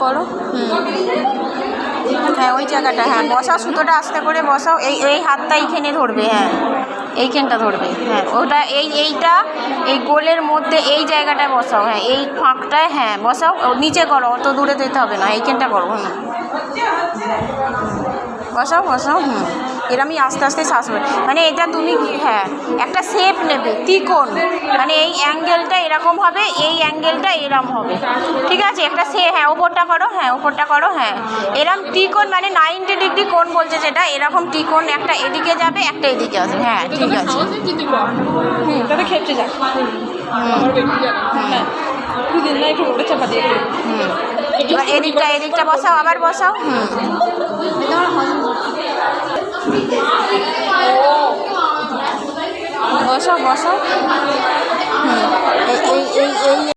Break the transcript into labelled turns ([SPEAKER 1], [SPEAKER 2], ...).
[SPEAKER 1] করো। হ্যাঁ ওই জায়গাটা, হ্যাঁ বসাও, সুতোটা আস্তে করে বসাও। এই হাতটা এইখানে ধরবে, হ্যাঁ এইখানটা ধরবে, হ্যাঁ ওটা এইটা এই গোলের মধ্যে এই জায়গাটায় বসাও, হ্যাঁ এই ফাঁকটায়, হ্যাঁ বসাও। নিচে করো, অত দূরে দিতে হবে না, এইখানটা করো। বসাও বসাও। এরমই আস্তে আস্তে শ্বাস হবে, মানে এটা তুমি হ্যাঁ একটা শেপ নেবে ত্রিকোণ, মানে এই অ্যাঙ্গেলটা এরকম হবে, এই অ্যাঙ্গেলটা এরম হবে, ঠিক আছে? একটা হ্যাঁ ওপরটা করো, হ্যাঁ ওপরটা করো, হ্যাঁ এরম ত্রিকোণ, মানে 90 ডিগ্রি কোণ বলছে যেটা, এরকম ত্রিকোণ একটা এদিকে যাবে, একটা এদিকে আসবে, হ্যাঁ ঠিক আছে।
[SPEAKER 2] তাহলে খেপছে যাক।
[SPEAKER 1] এবার এদিকটা বসাও, আবার বসাও। বসাও বসাও। এই